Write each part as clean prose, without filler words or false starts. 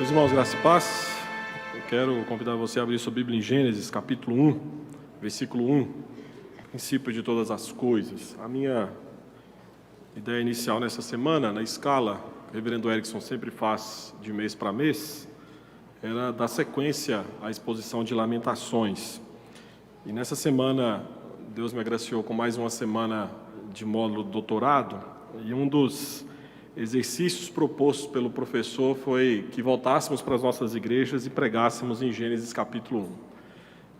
Meus irmãos, graça e paz, eu quero convidar você a abrir sua Bíblia em Gênesis, capítulo 1, versículo 1, princípio de todas as coisas. A minha ideia inicial nessa semana, na escala que o reverendo Erickson sempre faz de mês para mês, era dar sequência à exposição de Lamentações. E nessa semana, Deus me agraciou com mais uma semana de módulo doutorado, e um dos exercícios propostos pelo professor foi que voltássemos para as nossas igrejas e pregássemos em Gênesis capítulo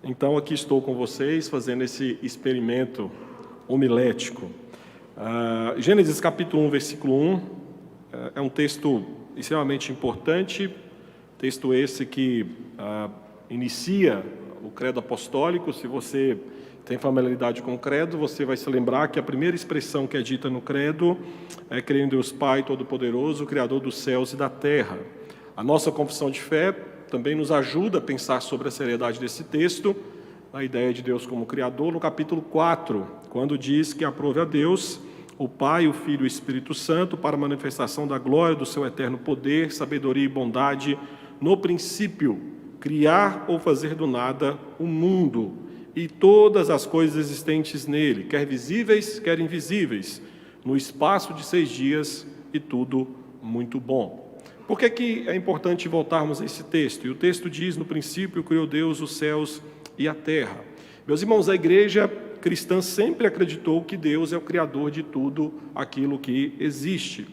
1. Então, aqui estou com vocês fazendo esse experimento homilético. Gênesis capítulo 1, versículo 1, é um texto extremamente importante, texto esse que inicia o credo apostólico. Se você tem familiaridade com o credo, você vai se lembrar que a primeira expressão que é dita no credo é: creio em Deus Pai Todo-Poderoso, Criador dos céus e da terra. A nossa confissão de fé também nos ajuda a pensar sobre a seriedade desse texto, a ideia de Deus como Criador, no capítulo 4, quando diz que aprove a Deus, o Pai, o Filho e o Espírito Santo, para a manifestação da glória do seu eterno poder, sabedoria e bondade, no princípio, criar ou fazer do nada o mundo e todas as coisas existentes nele, quer visíveis, quer invisíveis, no espaço de 6 dias, e tudo muito bom. Por que é importante voltarmos a esse texto? E o texto diz: no princípio criou Deus os céus e a terra. Meus irmãos, a igreja cristã sempre acreditou que Deus é o Criador de tudo aquilo que existe.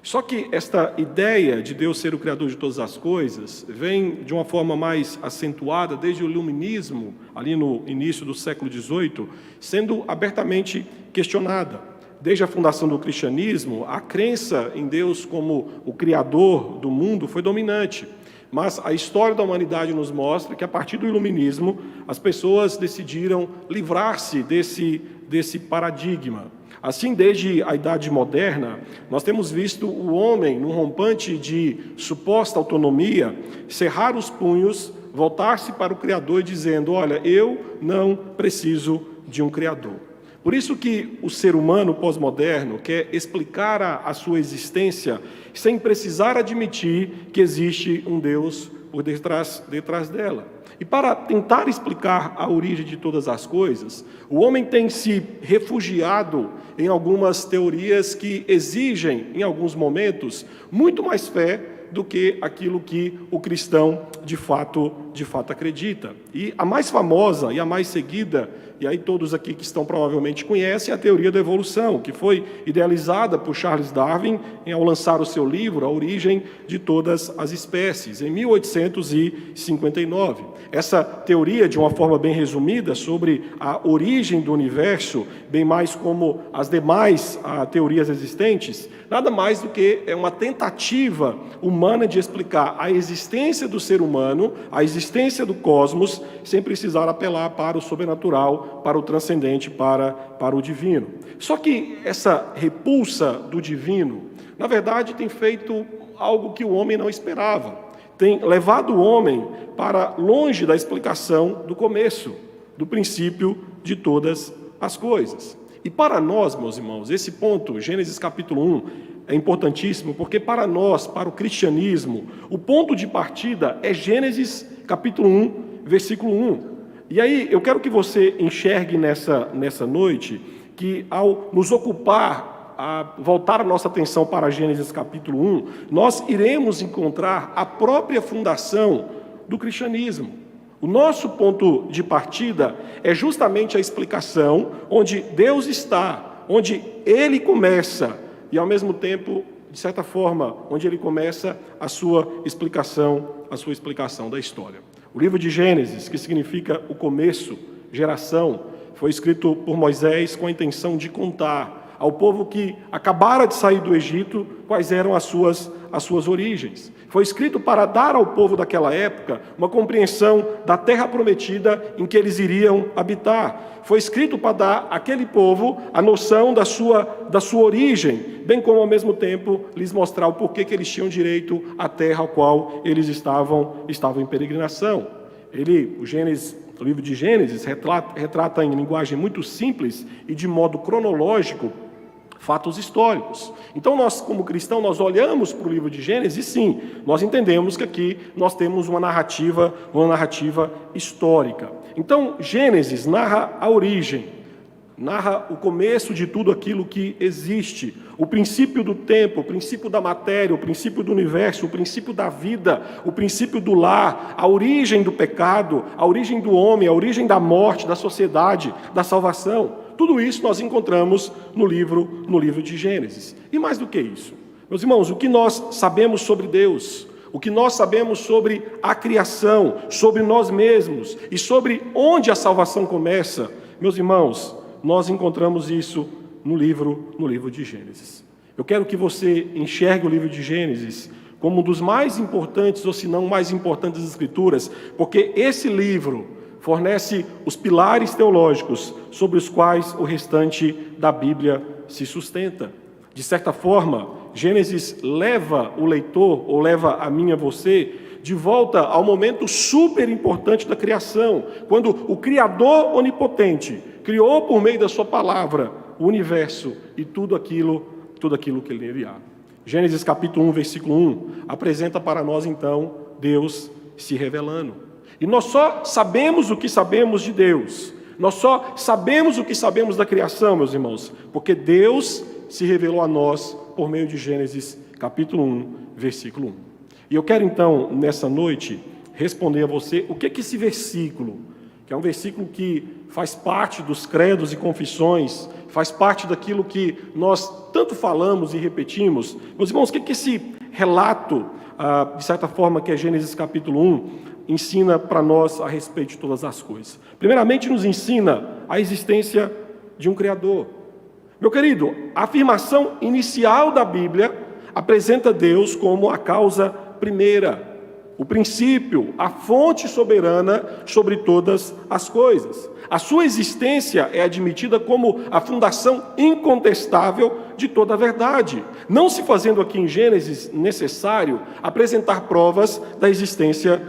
Só que esta ideia de Deus ser o Criador de todas as coisas vem de uma forma mais acentuada desde o iluminismo, ali no início do século XVIII, sendo abertamente questionada. Desde a fundação do cristianismo, a crença em Deus como o Criador do mundo foi dominante. Mas a história da humanidade nos mostra que, a partir do iluminismo, as pessoas decidiram livrar-se desse paradigma. Assim, desde a Idade Moderna, nós temos visto o homem, num rompante de suposta autonomia, cerrar os punhos, voltar-se para o Criador e dizendo: olha, eu não preciso de um Criador. Por isso que o ser humano pós-moderno quer explicar a sua existência sem precisar admitir que existe um Deus por detrás dela. E para tentar explicar a origem de todas as coisas, o homem tem se refugiado em algumas teorias que exigem, em alguns momentos, muito mais fé do que aquilo que o cristão de fato acredita. E a mais famosa e a mais seguida, e aí todos aqui que estão provavelmente conhecem, é a teoria da evolução, que foi idealizada por Charles Darwin ao lançar o seu livro A Origem de Todas as Espécies, em 1859. Essa teoria, de uma forma bem resumida, sobre a origem do universo, bem mais como as demais teorias existentes, nada mais do que uma tentativa humana de explicar a existência do ser humano, a existência do cosmos, sem precisar apelar para o sobrenatural, para o transcendente, para o divino. Só que essa repulsa do divino, na verdade, tem feito algo que o homem não esperava. Tem levado o homem para longe da explicação do começo, do princípio de todas as coisas. E para nós, meus irmãos, esse ponto, Gênesis capítulo 1, é importantíssimo, porque para nós, para o cristianismo, o ponto de partida é Gênesis capítulo 1, versículo 1. E aí, eu quero que você enxergue nessa noite que, ao nos ocupar, a voltar a nossa atenção para Gênesis capítulo 1, nós iremos encontrar a própria fundação do cristianismo. O nosso ponto de partida é justamente a explicação onde Deus está, onde Ele começa, e ao mesmo tempo, de certa forma, onde Ele começa a sua explicação da história. O livro de Gênesis, que significa o começo, geração, foi escrito por Moisés com a intenção de contar ao povo que acabara de sair do Egito quais eram as suas origens. Foi escrito para dar ao povo daquela época uma compreensão da terra prometida em que eles iriam habitar. Foi escrito para dar àquele povo a noção da sua origem, bem como, ao mesmo tempo, lhes mostrar o porquê que eles tinham direito à terra ao qual eles estavam em peregrinação. O livro de Gênesis retrata em linguagem muito simples e de modo cronológico fatos históricos. Então nós, como cristãos, nós olhamos para o livro de Gênesis, sim, nós entendemos que aqui nós temos uma narrativa histórica. Então Gênesis narra a origem, narra o começo de tudo aquilo que existe, o princípio do tempo, o princípio da matéria, o princípio do universo, o princípio da vida, o princípio do lar, a origem do pecado, a origem do homem, a origem da morte, da sociedade, da salvação. Tudo isso nós encontramos no livro de Gênesis. E mais do que isso, meus irmãos, o que nós sabemos sobre Deus, o que nós sabemos sobre a criação, sobre nós mesmos e sobre onde a salvação começa, meus irmãos, nós encontramos isso no livro de Gênesis. Eu quero que você enxergue o livro de Gênesis como um dos mais importantes, ou se não mais importantes das Escrituras, porque esse livro fornece os pilares teológicos sobre os quais o restante da Bíblia se sustenta. De certa forma, Gênesis leva o leitor, ou leva a mim e a você, de volta ao momento super importante da criação, quando o Criador onipotente criou por meio da sua palavra o universo e tudo aquilo que ele há. Gênesis capítulo 1, versículo 1, apresenta para nós então Deus se revelando. E nós só sabemos o que sabemos de Deus, nós só sabemos o que sabemos da criação, meus irmãos, porque Deus se revelou a nós por meio de Gênesis capítulo 1, versículo 1. E eu quero então, nessa noite, responder a você o que é que esse versículo, que é um versículo que faz parte dos credos e confissões, faz parte daquilo que nós tanto falamos e repetimos. Meus irmãos, o que é que esse relato, de certa forma, que é Gênesis capítulo 1, ensina para nós a respeito de todas as coisas? Primeiramente, nos ensina a existência de um Criador. Meu querido, a afirmação inicial da Bíblia apresenta Deus como a causa primeira, o princípio, a fonte soberana sobre todas as coisas. A sua existência é admitida como a fundação incontestável de toda a verdade, não se fazendo aqui em Gênesis necessário apresentar provas da existência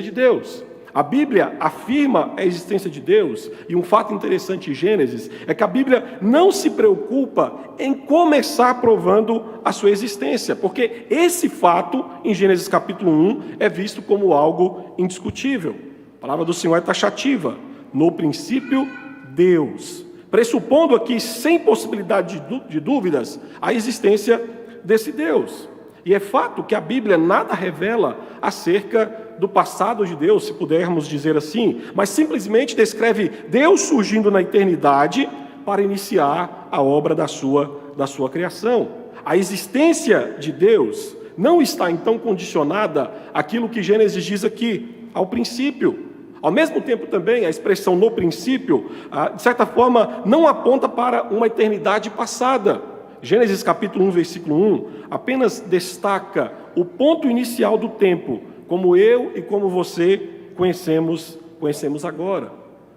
de Deus. A Bíblia afirma a existência de Deus, e um fato interessante em Gênesis é que a Bíblia não se preocupa em começar provando a sua existência, porque esse fato, em Gênesis capítulo 1, é visto como algo indiscutível. A palavra do Senhor é taxativa. No princípio, Deus. Pressupondo aqui, sem possibilidade de dúvidas, a existência desse Deus. E é fato que a Bíblia nada revela acerca do passado de Deus, se pudermos dizer assim, mas simplesmente descreve Deus surgindo na eternidade para iniciar a obra da sua criação. A existência de Deus não está então condicionada àquilo que Gênesis diz aqui, ao princípio. Ao mesmo tempo também, a expressão no princípio, de certa forma, não aponta para uma eternidade passada. Gênesis capítulo 1, versículo 1, apenas destaca o ponto inicial do tempo, como eu e como você conhecemos agora.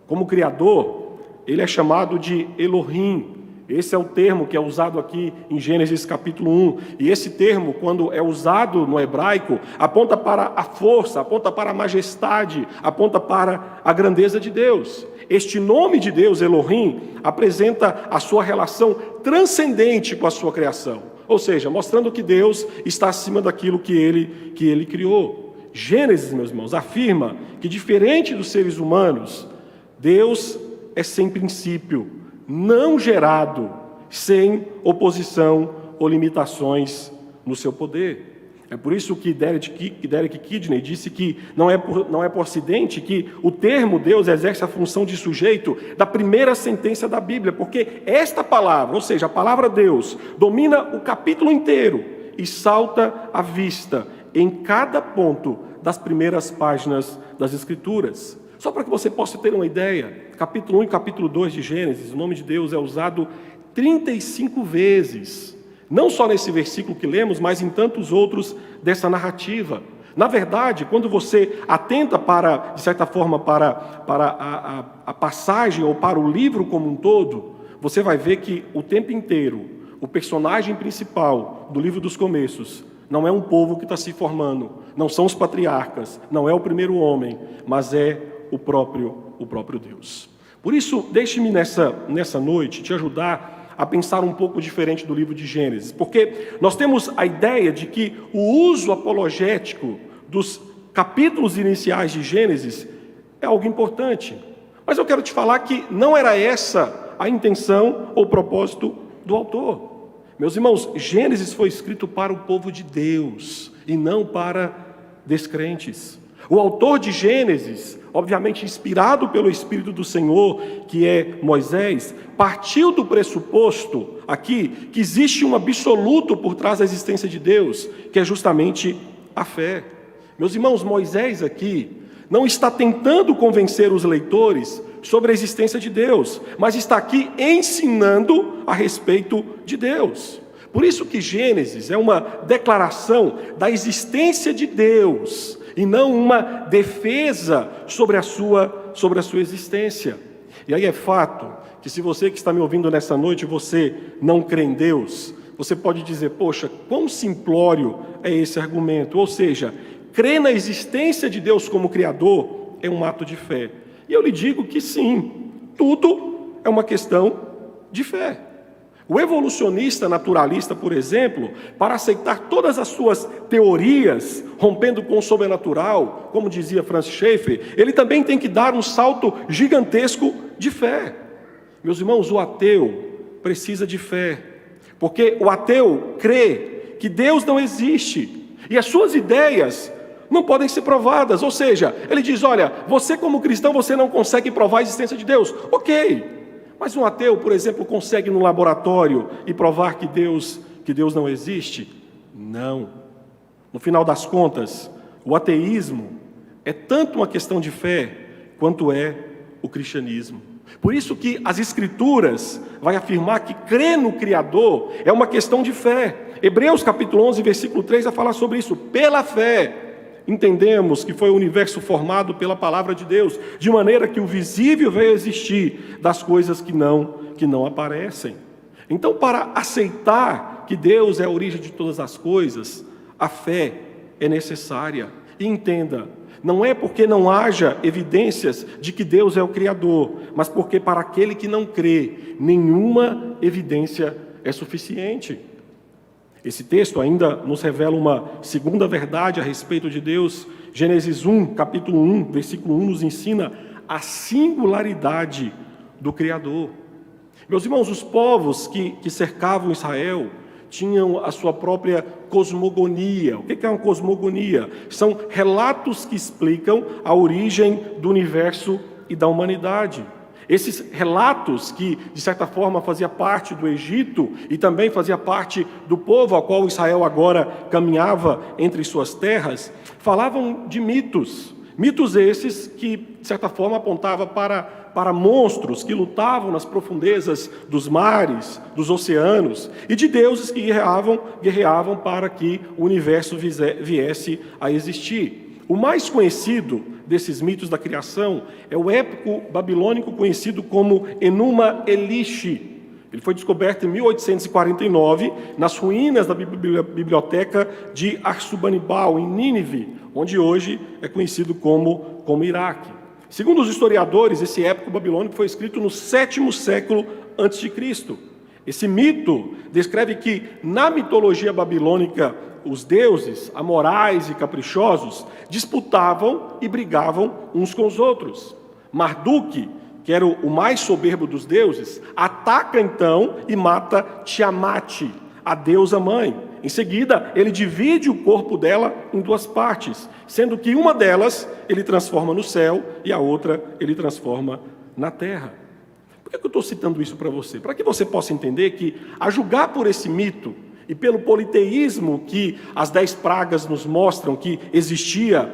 Como Criador, ele é chamado de Elohim. Esse é o termo que é usado aqui em Gênesis capítulo 1. E esse termo, quando é usado no hebraico, aponta para a força, aponta para a majestade, aponta para a grandeza de Deus. Este nome de Deus, Elohim, apresenta a sua relação transcendente com a sua criação. Ou seja, mostrando que Deus está acima daquilo que ele criou. Gênesis, meus irmãos, afirma que, diferente dos seres humanos, Deus é sem princípio, não gerado, sem oposição ou limitações no seu poder. É por isso que Derek Kidney disse que não é por acidente que o termo Deus exerce a função de sujeito da primeira sentença da Bíblia, porque esta palavra, ou seja, a palavra Deus, domina o capítulo inteiro e salta à vista em cada ponto das primeiras páginas das Escrituras. Só para que você possa ter uma ideia, capítulo 1 e capítulo 2 de Gênesis, o nome de Deus é usado 35 vezes. Não só nesse versículo que lemos, mas em tantos outros dessa narrativa. Na verdade, quando você atenta de certa forma, para a passagem ou para o livro como um todo, você vai ver que o tempo inteiro, o personagem principal do livro dos começos não é um povo que está se formando, não são os patriarcas, não é o primeiro homem, mas é o próprio Deus. Por isso, deixe-me nessa noite te ajudar a pensar um pouco diferente do livro de Gênesis, porque nós temos a ideia de que o uso apologético dos capítulos iniciais de Gênesis é algo importante. Mas eu quero te falar que não era essa a intenção ou propósito do autor. Meus irmãos, Gênesis foi escrito para o povo de Deus e não para descrentes. O autor de Gênesis, obviamente inspirado pelo Espírito do Senhor, que é Moisés, partiu do pressuposto aqui que existe um absoluto por trás da existência de Deus, que é justamente a fé. Meus irmãos, Moisés aqui não está tentando convencer os leitores sobre a existência de Deus, mas está aqui ensinando a respeito de Deus. Por isso que Gênesis é uma declaração da existência de Deus e não uma defesa sobre a sua existência. E aí é fato que se você que está me ouvindo nessa noite, você não crê em Deus, você pode dizer, poxa, quão simplório é esse argumento? Ou seja, crer na existência de Deus como Criador é um ato de fé. E eu lhe digo que sim, tudo é uma questão de fé. O evolucionista naturalista, por exemplo, para aceitar todas as suas teorias, rompendo com o sobrenatural, como dizia Francis Schaeffer, ele também tem que dar um salto gigantesco de fé. Meus irmãos, o ateu precisa de fé, porque o ateu crê que Deus não existe, e as suas ideias não podem ser provadas, ou seja, ele diz, olha, você como cristão, você não consegue provar a existência de Deus, ok, mas um ateu, por exemplo, consegue no laboratório e provar que Deus não existe? Não. No final das contas, o ateísmo é tanto uma questão de fé, quanto é o cristianismo. Por isso que as Escrituras vai afirmar que crer no Criador é uma questão de fé. Hebreus capítulo 11, versículo 3 vai falar sobre isso. Pela fé, entendemos que foi o universo formado pela palavra de Deus, de maneira que o visível veio a existir das coisas que não aparecem. Então, para aceitar que Deus é a origem de todas as coisas, a fé é necessária. E entenda, não é porque não haja evidências de que Deus é o Criador, mas porque para aquele que não crê, nenhuma evidência é suficiente. Esse texto ainda nos revela uma segunda verdade a respeito de Deus. Gênesis 1, capítulo 1, versículo 1, nos ensina a singularidade do Criador. Meus irmãos, os povos que cercavam Israel tinham a sua própria cosmogonia. O que é uma cosmogonia? São relatos que explicam a origem do universo e da humanidade. Esses relatos que, de certa forma, fazia parte do Egito e também fazia parte do povo ao qual Israel agora caminhava entre suas terras, falavam de mitos. Mitos esses que, de certa forma, apontavam para monstros que lutavam nas profundezas dos mares, dos oceanos, e de deuses que guerreavam para que o universo viesse a existir. O mais conhecido desses mitos da criação é o épico babilônico conhecido como Enuma Elish. Ele foi descoberto em 1849 nas ruínas da biblioteca de Arsubanibal, em Nínive, onde hoje é conhecido como Iraque. Segundo os historiadores, esse épico babilônico foi escrito no 7º século a.C. Esse mito descreve que, na mitologia babilônica, os deuses, amorais e caprichosos, disputavam e brigavam uns com os outros. Marduk, que era o mais soberbo dos deuses, ataca então e mata Tiamat, a deusa mãe. Em seguida, ele divide o corpo dela em duas partes, sendo que uma delas ele transforma no céu e a outra ele transforma na terra. Por que eu estou citando isso para você? Para que você possa entender que, a julgar por esse mito, e pelo politeísmo que as 10 pragas nos mostram que existia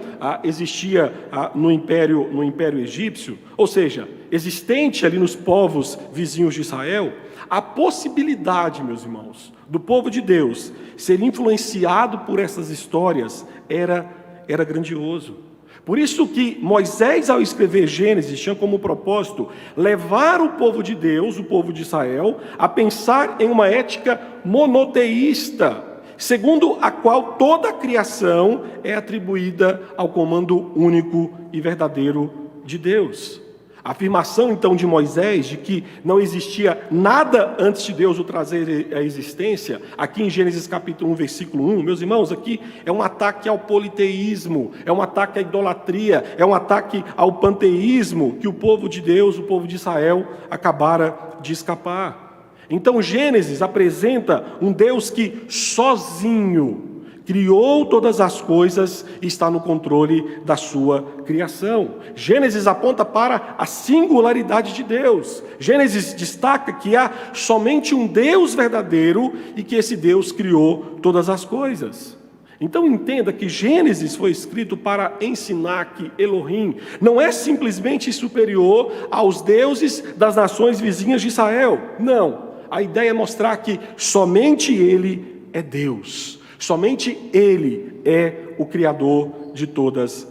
no Império Egípcio, ou seja, existente ali nos povos vizinhos de Israel, a possibilidade, meus irmãos, do povo de Deus ser influenciado por essas histórias era grandioso. Por isso que Moisés, ao escrever Gênesis, tinha como propósito levar o povo de Deus, o povo de Israel, a pensar em uma ética monoteísta, segundo a qual toda a criação é atribuída ao comando único e verdadeiro de Deus. A afirmação, então, de Moisés, de que não existia nada antes de Deus o trazer à existência, aqui em Gênesis capítulo 1, versículo 1, meus irmãos, aqui é um ataque ao politeísmo, é um ataque à idolatria, é um ataque ao panteísmo que o povo de Deus, o povo de Israel, acabara de escapar. Então, Gênesis apresenta um Deus que sozinho criou todas as coisas e está no controle da sua criação. Gênesis aponta para a singularidade de Deus. Gênesis destaca que há somente um Deus verdadeiro e que esse Deus criou todas as coisas. Então entenda que Gênesis foi escrito para ensinar que Elohim não é simplesmente superior aos deuses das nações vizinhas de Israel. Não. A ideia é mostrar que somente Ele é Deus. Somente Ele é o Criador de todas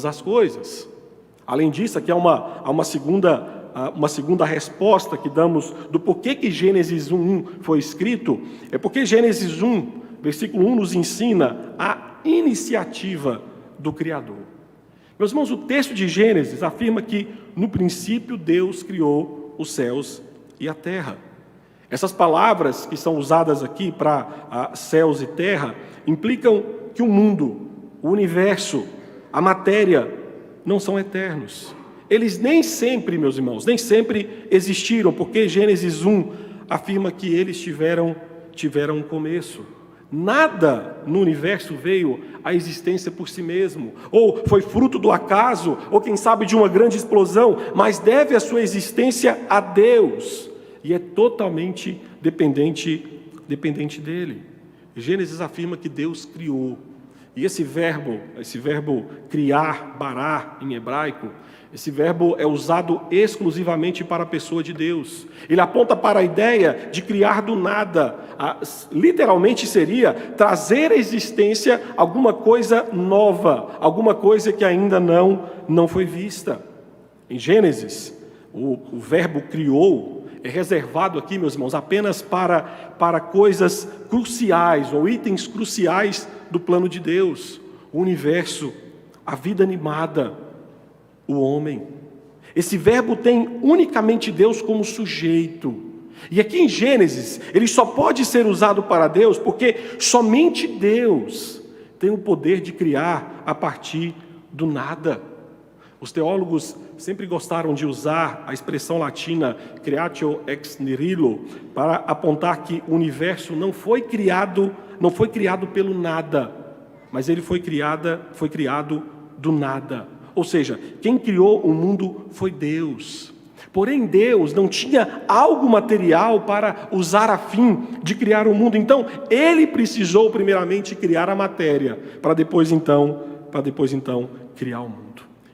as coisas. Além disso, aqui há uma segunda resposta que damos do porquê que Gênesis 1 foi escrito. É porque Gênesis 1, versículo 1, nos ensina a iniciativa do Criador. Meus irmãos, o texto de Gênesis afirma que no princípio Deus criou os céus e a terra. Essas palavras que são usadas aqui para céus e terra implicam que o mundo, o universo, a matéria não são eternos. Eles nem sempre, meus irmãos, nem sempre existiram, porque Gênesis 1 afirma que eles tiveram um começo. Nada no universo veio à existência por si mesmo, ou foi fruto do acaso, ou quem sabe de uma grande explosão, mas deve a sua existência a Deus. E é totalmente dependente dele. Gênesis afirma que Deus criou. E esse verbo criar, bará, em hebraico, esse verbo é usado exclusivamente para a pessoa de Deus. Ele aponta para a ideia de criar do nada. Literalmente seria trazer à existência alguma coisa nova, alguma coisa que ainda não foi vista. Em Gênesis, o verbo criou é reservado aqui, meus irmãos, apenas para coisas cruciais ou itens cruciais do plano de Deus. O universo, a vida animada, o homem. Esse verbo tem unicamente Deus como sujeito. E aqui em Gênesis, ele só pode ser usado para Deus porque somente Deus tem o poder de criar a partir do nada. Os teólogos sempre gostaram de usar a expressão latina creatio ex nihilo para apontar que o universo não foi criado pelo nada, mas ele foi criado do nada. Ou seja, quem criou o mundo foi Deus. Porém, Deus não tinha algo material para usar a fim de criar o mundo. Então, Ele precisou primeiramente criar a matéria, para depois então criar o mundo.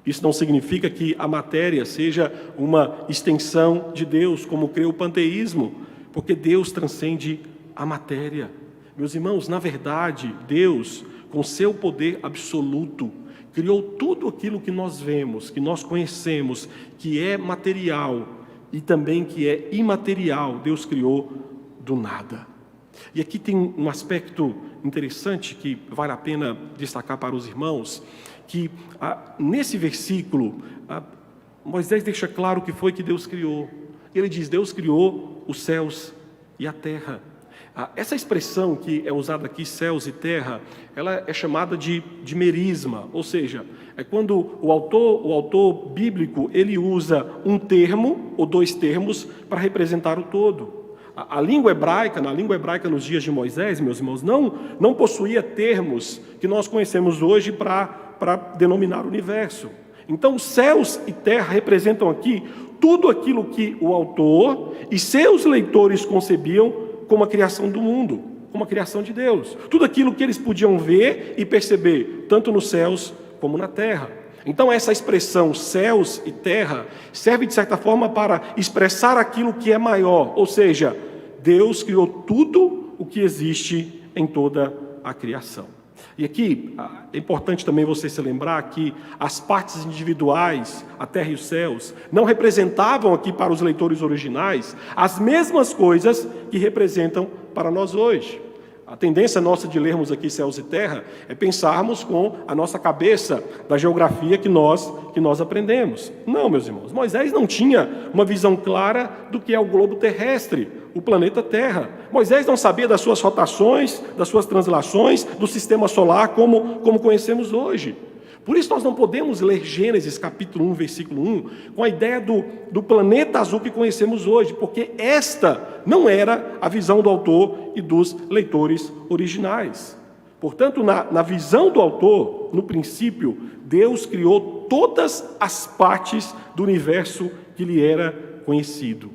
Isso não significa que a matéria seja uma extensão de Deus, como crê o panteísmo, porque Deus transcende a matéria. Meus irmãos, na verdade, Deus, com seu poder absoluto, criou tudo aquilo que nós vemos, que nós conhecemos, que é material e também que é imaterial. Deus criou do nada. E aqui tem um aspecto interessante que vale a pena destacar para os irmãos, que nesse versículo, Moisés deixa claro o que foi que Deus criou. Ele diz, Deus criou os céus e a terra. Essa expressão que é usada aqui, céus e terra, ela é chamada de merisma, ou seja, é quando o autor bíblico, ele usa um termo ou dois termos para representar o todo. Na língua hebraica nos dias de Moisés, meus irmãos, não possuía termos que nós conhecemos hoje para denominar o universo. Então, céus e terra representam aqui tudo aquilo que o autor e seus leitores concebiam como a criação do mundo, como a criação de Deus. Tudo aquilo que eles podiam ver e perceber, tanto nos céus como na terra. Então, essa expressão céus e terra serve, de certa forma, para expressar aquilo que é maior, ou seja, Deus criou tudo o que existe em toda a criação. E aqui é importante também você se lembrar que as partes individuais, a terra e os céus, não representavam aqui para os leitores originais as mesmas coisas que representam para nós hoje. A tendência nossa de lermos aqui céus e terra é pensarmos com a nossa cabeça da geografia que nós aprendemos. Não, meus irmãos, Moisés não tinha uma visão clara do que é o globo terrestre, o planeta Terra. Moisés não sabia das suas rotações, das suas translações, do sistema solar como conhecemos hoje. Por isso nós não podemos ler Gênesis capítulo 1, versículo 1, com a ideia do planeta azul que conhecemos hoje, porque esta não era a visão do autor e dos leitores originais. Portanto, na visão do autor, no princípio, Deus criou todas as partes do universo que lhe era conhecido.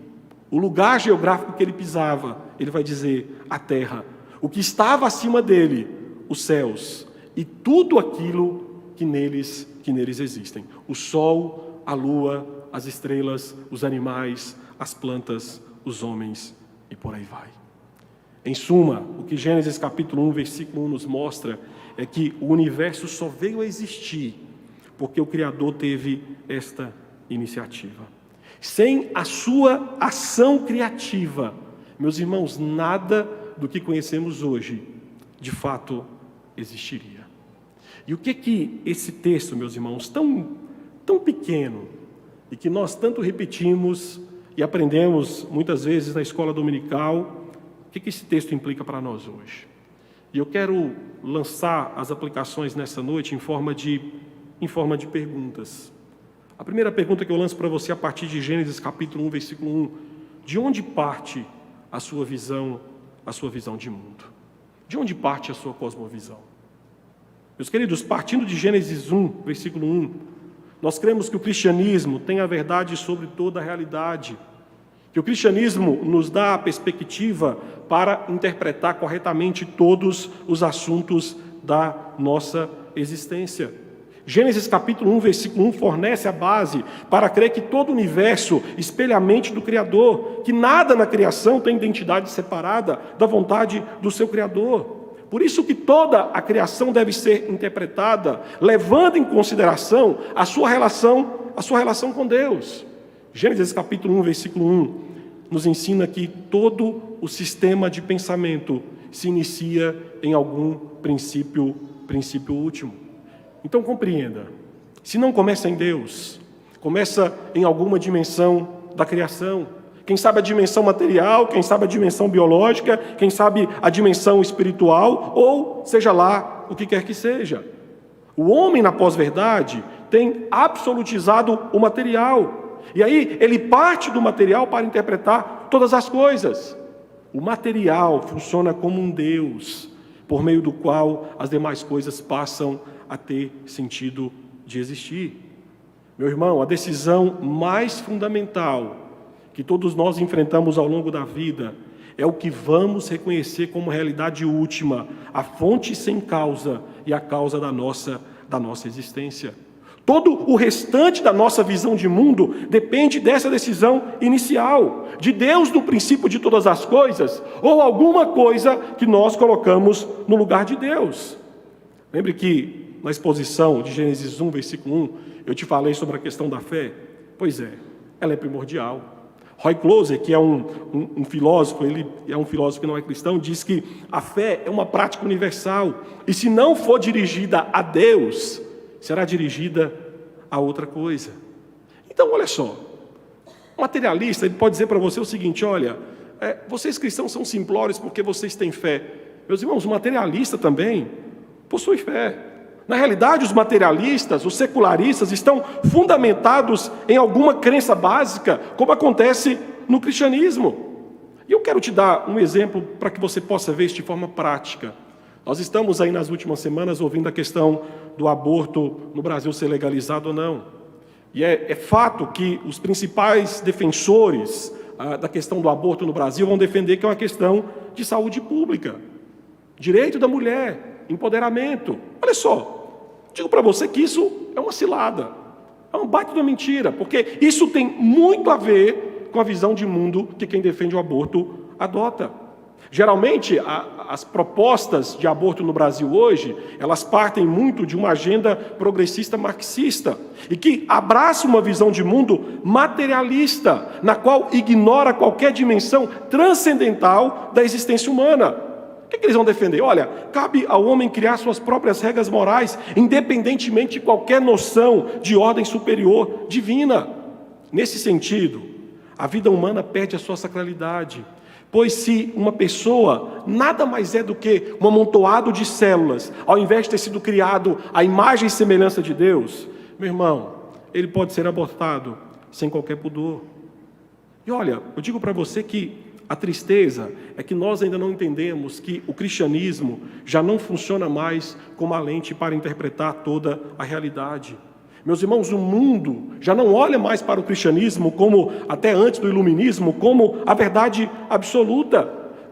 O lugar geográfico que ele pisava, ele vai dizer a terra. O que estava acima dele, os céus. E tudo aquilo que neles existem. O sol, a lua, as estrelas, os animais, as plantas, os homens e por aí vai. Em suma, o que Gênesis capítulo 1, versículo 1 nos mostra é que o universo só veio a existir porque o Criador teve esta iniciativa. Sem a sua ação criativa, meus irmãos, nada do que conhecemos hoje, de fato, existiria. E o que esse texto, meus irmãos, tão pequeno, e que nós tanto repetimos e aprendemos muitas vezes na escola dominical, o que esse texto implica para nós hoje? E eu quero lançar as aplicações nessa noite em forma de perguntas. A primeira pergunta que eu lanço para você a partir de Gênesis capítulo 1, versículo 1, de onde parte a sua visão de mundo? De onde parte a sua cosmovisão? Meus queridos, partindo de Gênesis 1, versículo 1, nós cremos que o cristianismo tem a verdade sobre toda a realidade, que o cristianismo nos dá a perspectiva para interpretar corretamente todos os assuntos da nossa existência. Gênesis capítulo 1, versículo 1 fornece a base para crer que todo o universo espelha a mente do Criador, que nada na criação tem identidade separada da vontade do seu Criador. Por isso que toda a criação deve ser interpretada, levando em consideração a sua relação com Deus. Gênesis capítulo 1, versículo 1, nos ensina que todo o sistema de pensamento se inicia em algum princípio último. Então compreenda, se não começa em Deus, começa em alguma dimensão da criação. Quem sabe a dimensão material, quem sabe a dimensão biológica, quem sabe a dimensão espiritual, ou seja lá o que quer que seja. O homem na pós-verdade tem absolutizado o material. E aí ele parte do material para interpretar todas as coisas. O material funciona como um Deus, por meio do qual as demais coisas passam a ter sentido de existir. Meu irmão, a decisão mais fundamental que todos nós enfrentamos ao longo da vida é o que vamos reconhecer como realidade última, a fonte sem causa e a causa da nossa existência. Todo o restante da nossa visão de mundo depende dessa decisão inicial, de Deus no princípio de todas as coisas, ou alguma coisa que nós colocamos no lugar de Deus. Lembre que na exposição de Gênesis 1, versículo 1, eu te falei sobre a questão da fé. Pois é, ela é primordial. Roy Closer, que é um filósofo, ele é um filósofo que não é cristão, diz que a fé é uma prática universal, e se não for dirigida a Deus, será dirigida a outra coisa. Então, olha só, o materialista ele pode dizer para você o seguinte: olha, vocês cristãos são simplórios porque vocês têm fé. Meus irmãos, o materialista também possui fé. Na realidade, os materialistas, os secularistas, estão fundamentados em alguma crença básica, como acontece no cristianismo. E eu quero te dar um exemplo para que você possa ver isso de forma prática. Nós estamos aí nas últimas semanas ouvindo a questão do aborto no Brasil ser legalizado ou não. E é fato que os principais defensores da questão do aborto no Brasil vão defender que é uma questão de saúde pública, direito da mulher, empoderamento. Olha só, digo para você que isso é uma cilada, é um baita de uma mentira, porque isso tem muito a ver com a visão de mundo que quem defende o aborto adota. Geralmente, as propostas de aborto no Brasil hoje, elas partem muito de uma agenda progressista marxista, e que abraça uma visão de mundo materialista, na qual ignora qualquer dimensão transcendental da existência humana. O que eles vão defender? Olha, cabe ao homem criar suas próprias regras morais, independentemente de qualquer noção de ordem superior divina. Nesse sentido, a vida humana perde a sua sacralidade, pois se uma pessoa nada mais é do que um amontoado de células, ao invés de ter sido criado à imagem e semelhança de Deus, meu irmão, ele pode ser abortado sem qualquer pudor. E olha, eu digo para você que a tristeza é que nós ainda não entendemos que o cristianismo já não funciona mais como a lente para interpretar toda a realidade. Meus irmãos, o mundo já não olha mais para o cristianismo como, até antes do iluminismo, como a verdade absoluta.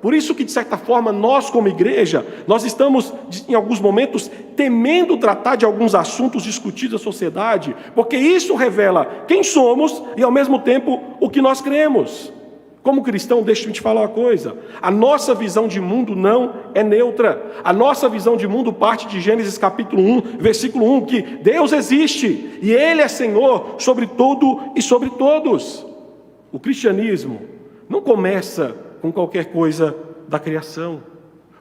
Por isso que, de certa forma, nós como igreja, nós estamos, em alguns momentos, temendo tratar de alguns assuntos discutidos na sociedade, porque isso revela quem somos e, ao mesmo tempo, o que nós cremos. Como cristão, deixa-me te falar uma coisa, a nossa visão de mundo não é neutra. A nossa visão de mundo parte de Gênesis capítulo 1, versículo 1, que Deus existe e Ele é Senhor sobre tudo e sobre todos. O cristianismo não começa com qualquer coisa da criação.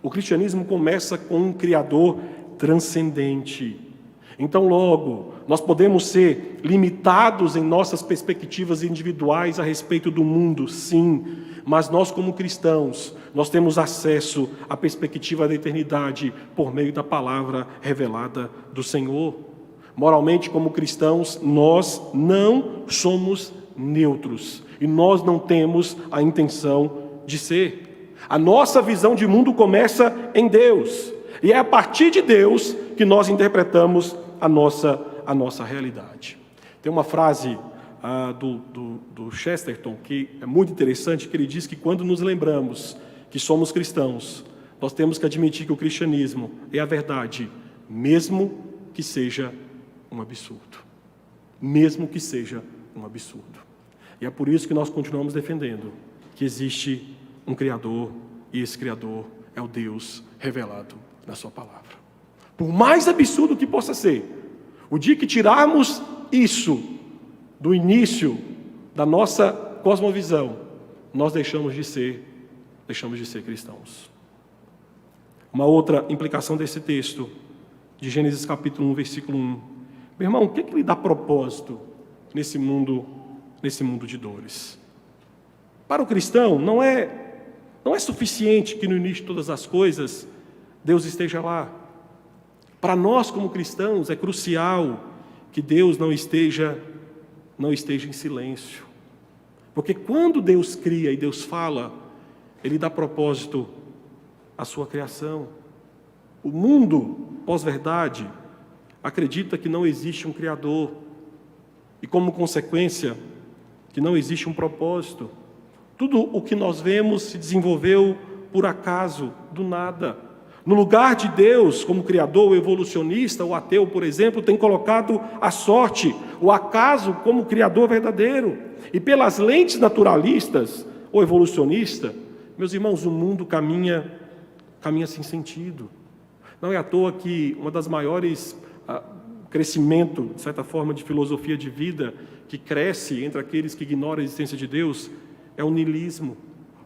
O cristianismo começa com um Criador transcendente. Então, logo, nós podemos ser limitados em nossas perspectivas individuais a respeito do mundo, sim, mas nós, como cristãos, nós temos acesso à perspectiva da eternidade por meio da palavra revelada do Senhor. Moralmente, como cristãos, nós não somos neutros e nós não temos a intenção de ser. A nossa visão de mundo começa em Deus, e é a partir de Deus que nós interpretamos a nossa realidade. Tem uma frase do Chesterton que é muito interessante, que ele diz que quando nos lembramos que somos cristãos, nós temos que admitir que o cristianismo é a verdade, mesmo que seja um absurdo. Mesmo que seja um absurdo. E é por isso que nós continuamos defendendo que existe um Criador, e esse Criador é o Deus revelado na sua palavra. Por mais absurdo que possa ser, o dia que tirarmos isso do início da nossa cosmovisão, nós deixamos de ser cristãos. Uma outra implicação desse texto, de Gênesis capítulo 1, versículo 1. Meu irmão, o que lhe dá propósito nesse mundo de dores? Para o cristão, não é suficiente que no início de todas as coisas Deus esteja lá. Para nós, como cristãos, é crucial que Deus não esteja em silêncio. Porque quando Deus cria e Deus fala, Ele dá propósito à sua criação. O mundo, pós-verdade, acredita que não existe um Criador. E como consequência, que não existe um propósito. Tudo o que nós vemos se desenvolveu por acaso, do nada. No lugar de Deus, como Criador, o evolucionista, o ateu, por exemplo, tem colocado a sorte, o acaso como Criador verdadeiro. E pelas lentes naturalistas ou evolucionista, meus irmãos, o mundo caminha sem sentido. Não é à toa que uma das maiores crescimento, de certa forma, de filosofia de vida, que cresce entre aqueles que ignoram a existência de Deus, é o niilismo.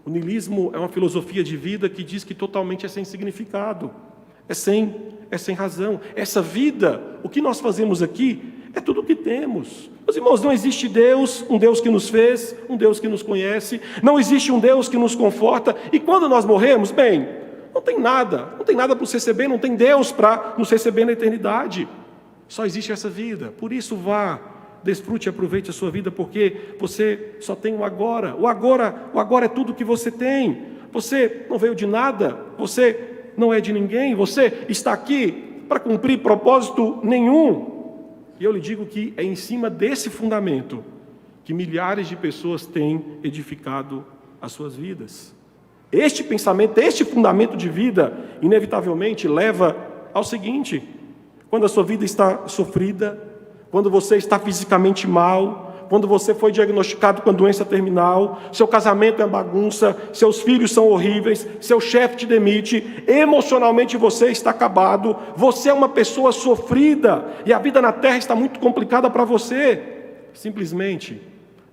O niilismo é uma filosofia de vida que diz que totalmente é sem significado, é sem razão. Essa vida, o que nós fazemos aqui, é tudo o que temos. Meus irmãos, não existe Deus, um Deus que nos fez, um Deus que nos conhece, não existe um Deus que nos conforta, e quando nós morremos, bem, não tem nada para nos receber, não tem Deus para nos receber na eternidade. Só existe essa vida, por isso vá, desfrute e aproveite a sua vida, porque você só tem o agora. O agora é tudo que você tem. Você não veio de nada, você não é de ninguém, você está aqui para cumprir propósito nenhum. E eu lhe digo que é em cima desse fundamento que milhares de pessoas têm edificado as suas vidas. Este pensamento, este fundamento de vida, inevitavelmente leva ao seguinte: quando a sua vida está sofrida, quando você está fisicamente mal, quando você foi diagnosticado com a doença terminal, seu casamento é bagunça, seus filhos são horríveis, seu chefe te demite, emocionalmente você está acabado, você é uma pessoa sofrida e a vida na terra está muito complicada para você. Simplesmente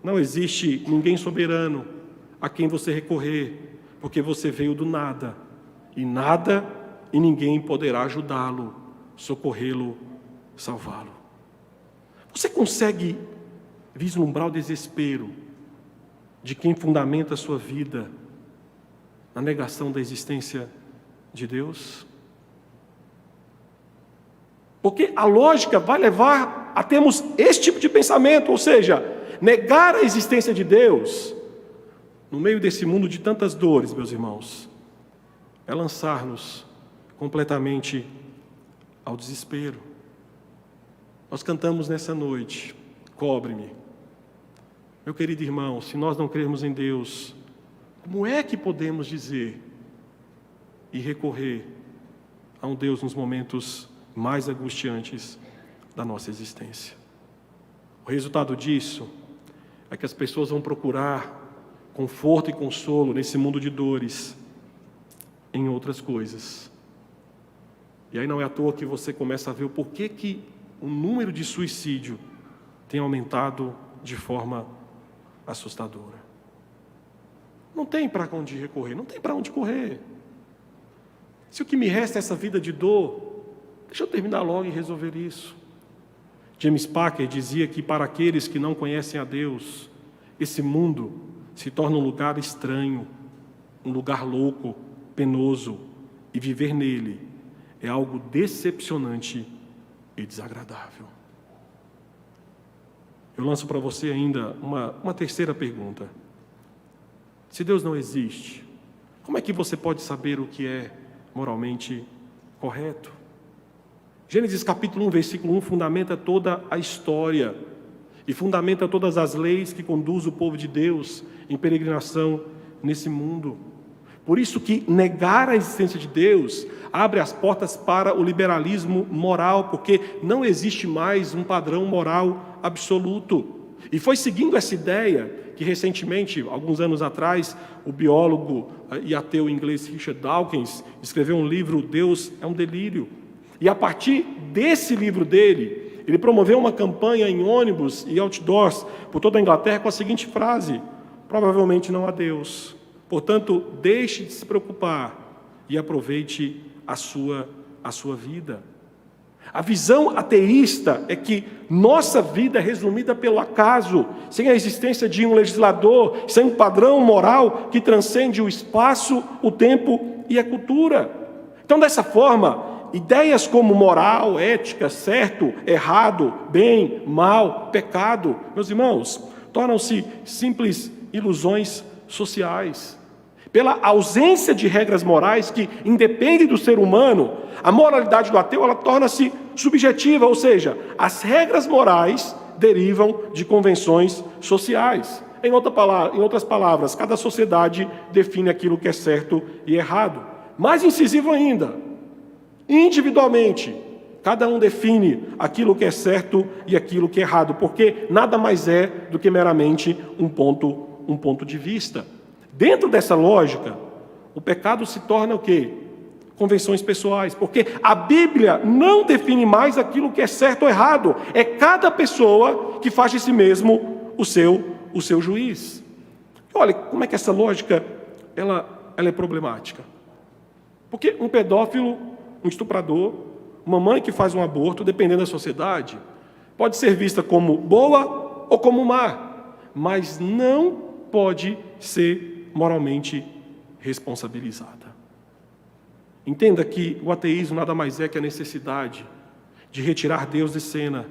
não existe ninguém soberano a quem você recorrer, porque você veio do nada e nada e ninguém poderá ajudá-lo, socorrê-lo, salvá-lo. Você consegue vislumbrar o desespero de quem fundamenta a sua vida na negação da existência de Deus? Porque a lógica vai levar a termos esse tipo de pensamento, ou seja, negar a existência de Deus no meio desse mundo de tantas dores, meus irmãos, é lançar-nos completamente ao desespero. Nós cantamos nessa noite, cobre-me. Meu querido irmão, se nós não crermos em Deus, como é que podemos dizer e recorrer a um Deus nos momentos mais angustiantes da nossa existência? O resultado disso é que as pessoas vão procurar conforto e consolo nesse mundo de dores em outras coisas. E aí não é à toa que você começa a ver o porquê que o número de suicídio tem aumentado de forma assustadora. Não tem para onde recorrer, não tem para onde correr. Se o que me resta é essa vida de dor, deixa eu terminar logo e resolver isso. James Packer dizia que para aqueles que não conhecem a Deus, esse mundo se torna um lugar estranho, um lugar louco, penoso, e viver nele é algo decepcionante e desagradável. Eu lanço para você ainda uma terceira pergunta. Se Deus não existe, como é que você pode saber o que é moralmente correto? Gênesis capítulo 1, versículo 1, fundamenta toda a história e fundamenta todas as leis que conduzem o povo de Deus em peregrinação nesse mundo. Por isso que negar a existência de Deus abre as portas para o liberalismo moral, porque não existe mais um padrão moral absoluto. E foi seguindo essa ideia que recentemente, alguns anos atrás, o biólogo e ateu inglês Richard Dawkins escreveu um livro, Deus é um Delírio. E a partir desse livro dele, ele promoveu uma campanha em ônibus e outdoors por toda a Inglaterra com a seguinte frase: provavelmente não há Deus. Portanto, deixe de se preocupar e aproveite a sua vida. A visão ateísta é que nossa vida é resumida pelo acaso, sem a existência de um legislador, sem um padrão moral que transcende o espaço, o tempo e a cultura. Então, dessa forma, ideias como moral, ética, certo, errado, bem, mal, pecado, meus irmãos, tornam-se simples ilusões sociais. Pela ausência de regras morais que independem do ser humano, a moralidade do ateu ela torna-se subjetiva, ou seja, as regras morais derivam de convenções sociais. Em outras palavras, cada sociedade define aquilo que é certo e errado. Mais incisivo ainda, individualmente, cada um define aquilo que é certo e aquilo que é errado, porque nada mais é do que meramente um ponto de vista. Dentro dessa lógica, o pecado se torna o quê? Convenções pessoais, porque a Bíblia não define mais aquilo que é certo ou errado, é cada pessoa que faz de si mesmo o seu juiz. Olha, como é que essa lógica ela é problemática? Porque um pedófilo, um estuprador, uma mãe que faz um aborto, dependendo da sociedade, pode ser vista como boa ou como má, mas não pode ser moralmente responsabilizada. Entenda que o ateísmo nada mais é que a necessidade de retirar Deus de cena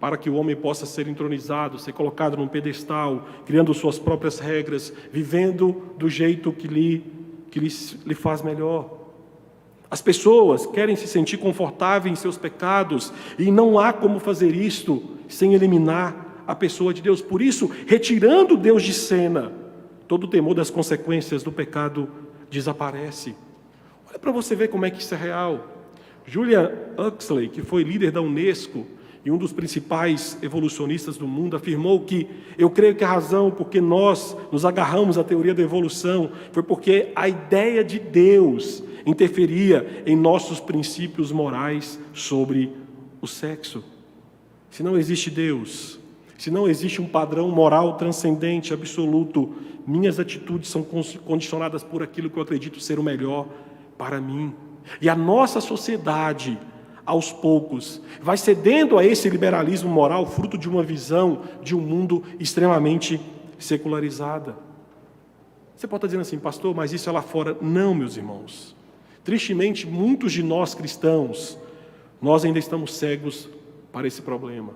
para que o homem possa ser entronizado, ser colocado num pedestal, criando suas próprias regras, vivendo do jeito que lhe faz melhor. As pessoas querem se sentir confortáveis em seus pecados e não há como fazer isto sem eliminar a pessoa de Deus. Por isso, retirando Deus de cena, todo o temor das consequências do pecado desaparece. Olha para você ver como é que isso é real. Julian Huxley, que foi líder da Unesco e um dos principais evolucionistas do mundo, afirmou que eu creio que a razão por que nós nos agarramos à teoria da evolução foi porque a ideia de Deus interferia em nossos princípios morais sobre o sexo. Se não existe Deus, se não existe um padrão moral transcendente, absoluto, minhas atitudes são condicionadas por aquilo que eu acredito ser o melhor para mim. E a nossa sociedade, aos poucos, vai cedendo a esse liberalismo moral, fruto de uma visão de um mundo extremamente secularizada. Você pode estar dizendo assim, pastor, mas isso é lá fora. Não, meus irmãos. Tristemente, muitos de nós cristãos, nós ainda estamos cegos para esse problema.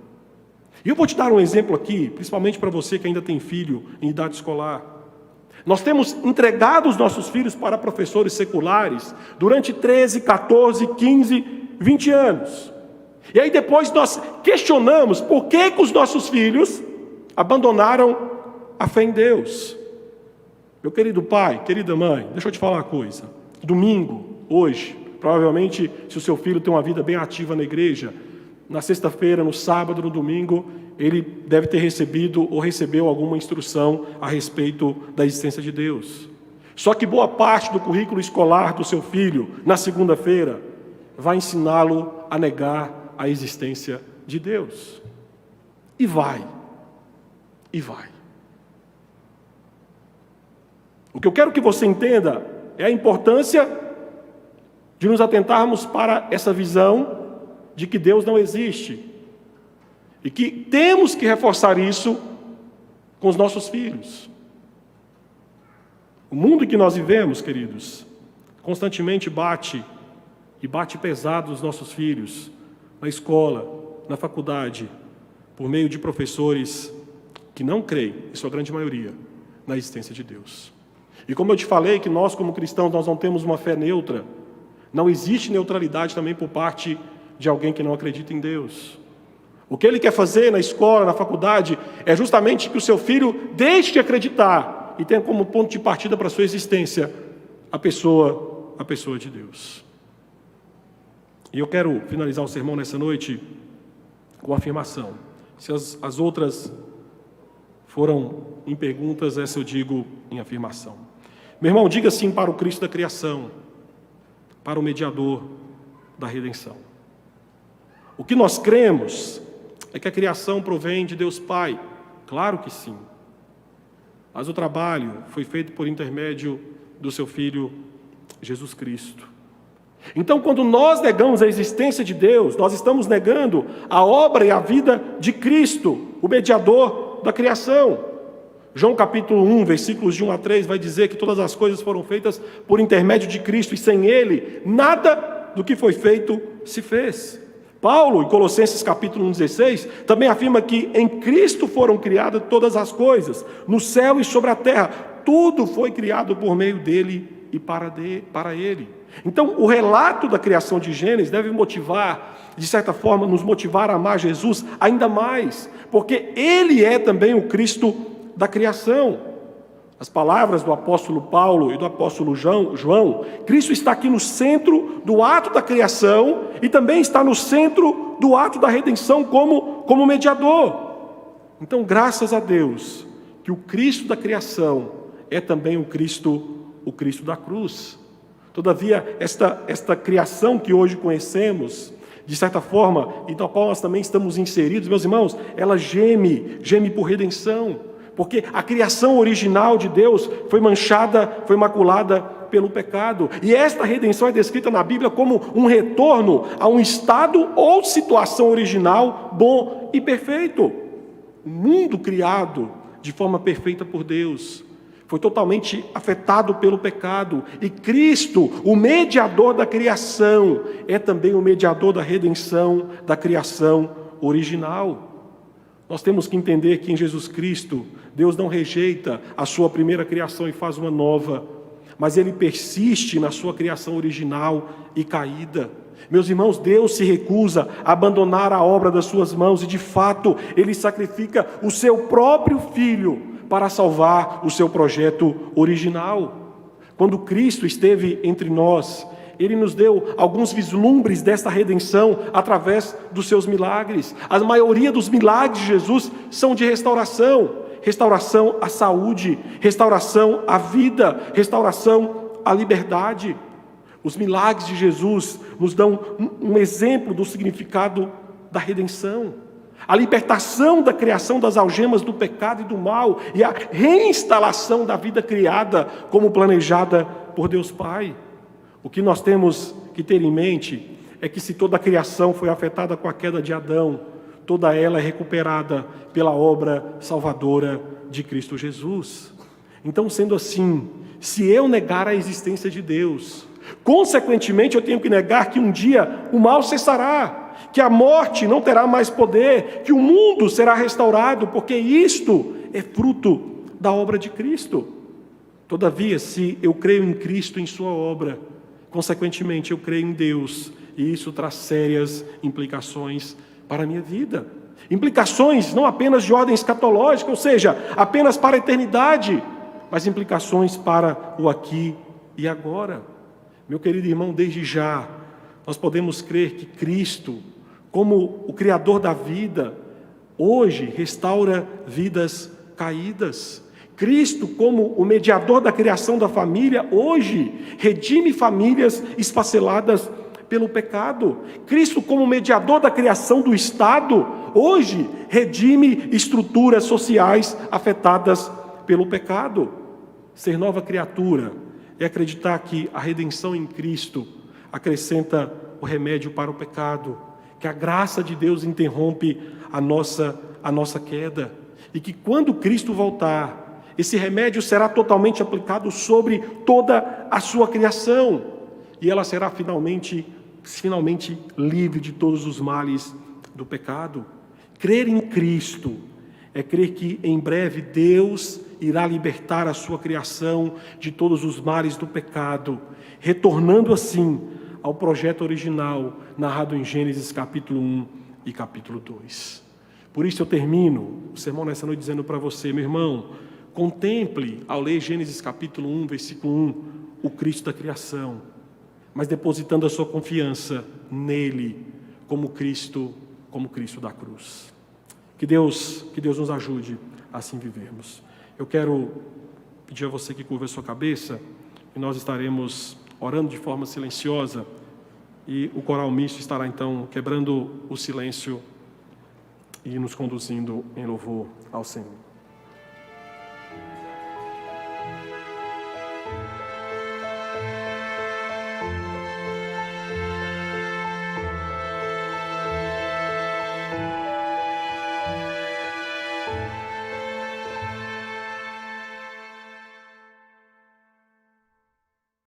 E eu vou te dar um exemplo aqui, principalmente para você que ainda tem filho em idade escolar. Nós temos entregado os nossos filhos para professores seculares durante 13, 14, 15, 20 anos. E aí depois nós questionamos por que os nossos filhos abandonaram a fé em Deus. Meu querido pai, querida mãe, deixa eu te falar uma coisa. Domingo, hoje, provavelmente, se o seu filho tem uma vida bem ativa na igreja, na sexta-feira, no sábado, no domingo, ele deve ter recebido ou recebeu alguma instrução a respeito da existência de Deus. Só que boa parte do currículo escolar do seu filho, na segunda-feira, vai ensiná-lo a negar a existência de Deus. E vai. O que eu quero que você entenda é a importância de nos atentarmos para essa visão de que Deus não existe. E que temos que reforçar isso com os nossos filhos. O mundo em que nós vivemos, queridos, constantemente bate pesado nos nossos filhos, na escola, na faculdade, por meio de professores que não creem, em sua grande maioria, na existência de Deus. E como eu te falei que nós como cristãos, nós não temos uma fé neutra, não existe neutralidade também por parte de alguém que não acredita em Deus. O que ele quer fazer na escola, na faculdade, é justamente que o seu filho deixe de acreditar e tenha como ponto de partida para a sua existência a pessoa de Deus. E eu quero finalizar o sermão nessa noite com uma afirmação. Se as outras foram em perguntas, essa eu digo em afirmação. Meu irmão, diga sim para o Cristo da criação, para o mediador da redenção. O que nós cremos é que a criação provém de Deus Pai. Claro que sim. Mas o trabalho foi feito por intermédio do seu Filho, Jesus Cristo. Então, quando nós negamos a existência de Deus, nós estamos negando a obra e a vida de Cristo, o mediador da criação. João capítulo 1, versículos de 1 a 3, vai dizer que todas as coisas foram feitas por intermédio de Cristo, e sem Ele, nada do que foi feito se fez. Paulo, em Colossenses capítulo 1,16, também afirma que em Cristo foram criadas todas as coisas, no céu e sobre a terra. Tudo foi criado por meio dele e para ele. Então, o relato da criação de Gênesis deve motivar, de certa forma, nos motivar a amar Jesus ainda mais, porque Ele é também o Cristo da criação. As palavras do apóstolo Paulo e do apóstolo João, Cristo está aqui no centro do ato da criação e também está no centro do ato da redenção como mediador. Então, graças a Deus, que o Cristo da criação é também o Cristo da cruz. Todavia, esta criação que hoje conhecemos, de certa forma, e na qual nós também estamos inseridos, meus irmãos, ela geme por redenção. Porque a criação original de Deus foi manchada, foi maculada pelo pecado. E esta redenção é descrita na Bíblia como um retorno a um estado ou situação original bom e perfeito. O mundo criado de forma perfeita por Deus foi totalmente afetado pelo pecado. E Cristo, o mediador da criação, é também o mediador da redenção da criação original. Nós temos que entender que em Jesus Cristo, Deus não rejeita a sua primeira criação e faz uma nova, mas Ele persiste na sua criação original e caída. Meus irmãos, Deus se recusa a abandonar a obra das suas mãos e, de fato, Ele sacrifica o seu próprio Filho para salvar o seu projeto original. Quando Cristo esteve entre nós, Ele nos deu alguns vislumbres desta redenção através dos seus milagres. A maioria dos milagres de Jesus são de restauração. Restauração à saúde, restauração à vida, restauração à liberdade. Os milagres de Jesus nos dão um exemplo do significado da redenção. A libertação da criação das algemas do pecado e do mal e a reinstalação da vida criada como planejada por Deus Pai. O que nós temos que ter em mente é que se toda a criação foi afetada com a queda de Adão, toda ela é recuperada pela obra salvadora de Cristo Jesus. Então, sendo assim, se eu negar a existência de Deus, consequentemente eu tenho que negar que um dia o mal cessará, que a morte não terá mais poder, que o mundo será restaurado, porque isto é fruto da obra de Cristo. Todavia, se eu creio em Cristo, em sua obra, consequentemente eu creio em Deus, e isso traz sérias implicações para a minha vida. Implicações não apenas de ordem escatológica, ou seja, apenas para a eternidade, mas implicações para o aqui e agora. Meu querido irmão, desde já, nós podemos crer que Cristo, como o Criador da vida, hoje restaura vidas caídas. Cristo, como o mediador da criação da família, hoje redime famílias esfaceladas pelo pecado. Cristo, como mediador da criação do Estado, hoje redime estruturas sociais afetadas pelo pecado. Ser nova criatura é acreditar que a redenção em Cristo acrescenta o remédio para o pecado, que a graça de Deus interrompe a nossa queda, e que quando Cristo voltar, esse remédio será totalmente aplicado sobre toda a sua criação, e ela será finalmente livre de todos os males do pecado. Crer em Cristo é crer que em breve Deus irá libertar a sua criação de todos os males do pecado, retornando assim ao projeto original narrado em Gênesis capítulo 1 e capítulo 2. Por isso eu termino o sermão nessa noite dizendo para você, meu irmão, contemple ao ler Gênesis capítulo 1, versículo 1, o Cristo da criação, mas depositando a sua confiança nele como Cristo da cruz. Que Deus nos ajude a assim vivermos. Eu quero pedir a você que curva a sua cabeça, e nós estaremos orando de forma silenciosa, e o coral misto estará então quebrando o silêncio e nos conduzindo em louvor ao Senhor.